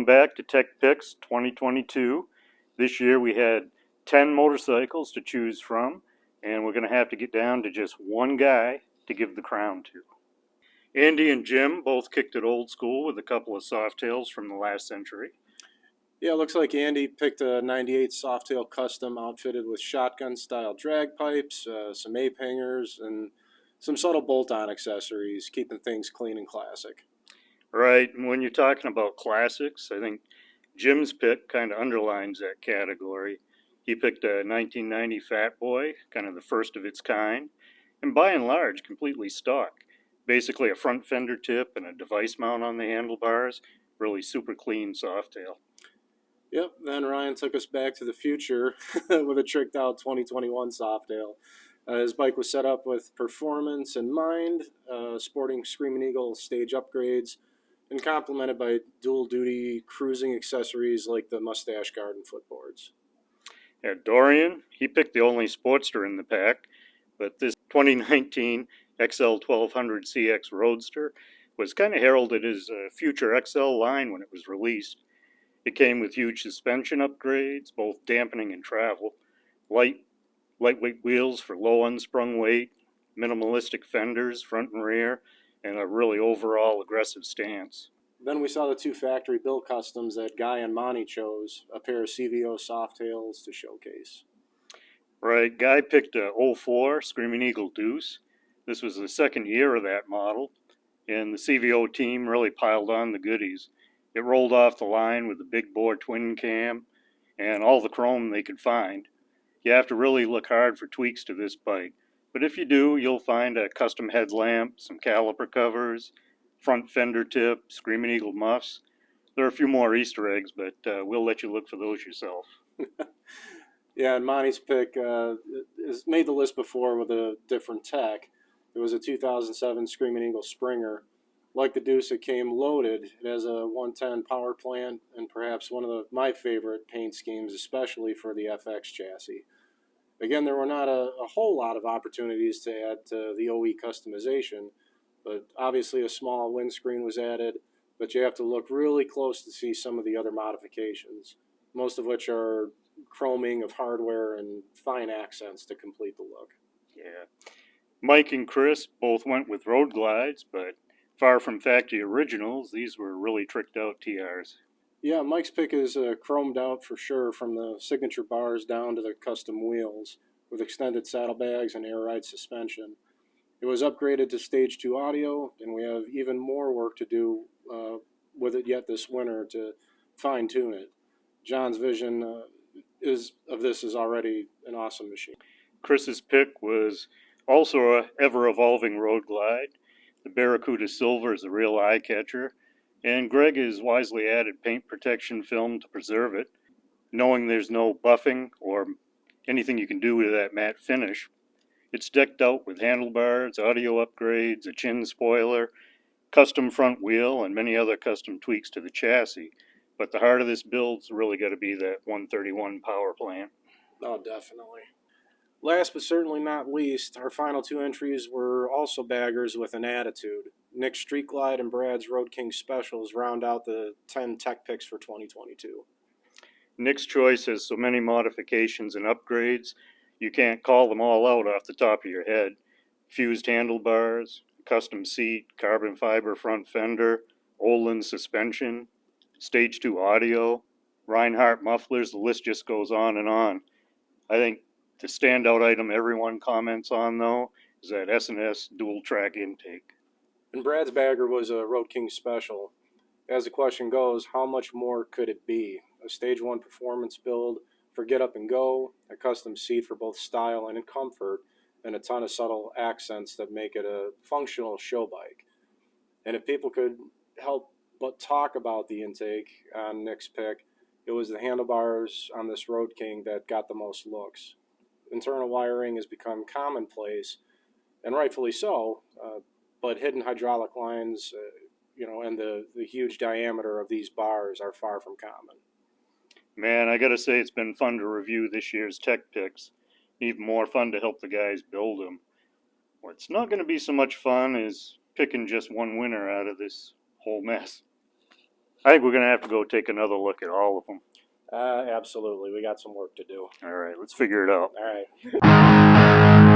Welcome back to Tech Picks 2022. This year we had 10 motorcycles to choose from, and we're going to have to get down to just one guy to give the crown to. Andy and Jim both kicked it old school with a couple of Softails from the last century. Yeah, it looks like Andy picked a 98 Softail Custom outfitted with shotgun-style drag pipes, some ape hangers, and some subtle bolt-on accessories, keeping things clean and classic. Right, and when you're talking about classics, I think Jim's pick kind of underlines that category. He picked a 1990 Fat Boy, kind of the first of its kind, and by and large, completely stock. Basically a front fender tip and a device mount on the handlebars. Really super clean Softail. Yep, then Ryan took us back to the future with a tricked-out 2021 Softail. His bike was set up with performance in mind, sporting Screaming Eagle stage upgrades, and complemented by dual-duty cruising accessories like the Mustache Guard and footboards. At Dorian, he picked the only Sportster in the pack, but this 2019 XL 1200 CX Roadster was kind of heralded as a future XL line when it was released. It came with huge suspension upgrades, both dampening and travel, lightweight wheels for low unsprung weight, minimalistic fenders, front and rear, and a really overall aggressive stance. Then we saw the two factory-built customs that Guy and Monty chose, a pair of CVO Softails to showcase. Right, Guy picked a 04 Screaming Eagle Deuce. This was the second year of that model, and the CVO team really piled on the goodies. It rolled off the line with a big bore twin cam and all the chrome they could find. You have to really look hard for tweaks to this bike, but if you do, you'll find a custom headlamp, some caliper covers, front fender tip, Screaming Eagle muffs. There are a few more Easter eggs, but we'll let you look for those yourself. Yeah, and Monty's pick has made the list before with a different tech. It was a 2007 Screaming Eagle Springer. Like the Deuce, it came loaded. It has a 110 power plant and perhaps one of my favorite paint schemes, especially for the FX chassis. Again, there were not a whole lot of opportunities to add to the OE customization, but obviously a small windscreen was added, but you have to look really close to see some of the other modifications, most of which are chroming of hardware and fine accents to complete the look. Yeah. Mike and Chris both went with road glides, but far from factory originals, these were really tricked out TRs. Yeah, Mike's pick is chromed out for sure, from the signature bars down to the custom wheels with extended saddlebags and air ride suspension. It was upgraded to Stage 2 audio, and we have even more work to do with it yet this winter to fine-tune it. John's vision of this is already an awesome machine. Chris's pick was also a ever-evolving road glide. The Barracuda Silver is a real eye-catcher, and Greg has wisely added paint protection film to preserve it, knowing there's no buffing or anything you can do to that matte finish. It's decked out with handlebars, audio upgrades, a chin spoiler, custom front wheel, and many other custom tweaks to the chassis. But the heart of this build's really got to be that 131 power plant. Oh, definitely. Last but certainly not least, our final two entries were also baggers with an attitude. Nick's Street Glide and Brad's Road King Specials round out the 10 tech picks for 2022. Nick's choice has so many modifications and upgrades, you can't call them all out off the top of your head. Fused handlebars, custom seat, carbon fiber front fender, Olin suspension, Stage 2 audio, Reinhardt mufflers, the list just goes on and on. I think the standout item everyone comments on, though, is that S&S dual track intake. And Brad's bagger was a Road King Special. As the question goes, how much more could it be? A Stage 1 performance build for get up and go, a custom seat for both style and comfort, and a ton of subtle accents that make it a functional show bike. And if people could help but talk about the intake on Nick's pick, it was the handlebars on this Road King that got the most looks. Internal wiring has become commonplace, and rightfully so, but hidden hydraulic lines, and the huge diameter of these bars are far from common. Man, I gotta say it's been fun to review this year's tech picks. Even more fun to help the guys build them. What's not going to be so much fun is picking just one winner out of this whole mess. I think we're going to have to go take another look at all of them. Absolutely. We got some work to do. All right, let's figure it out. All right.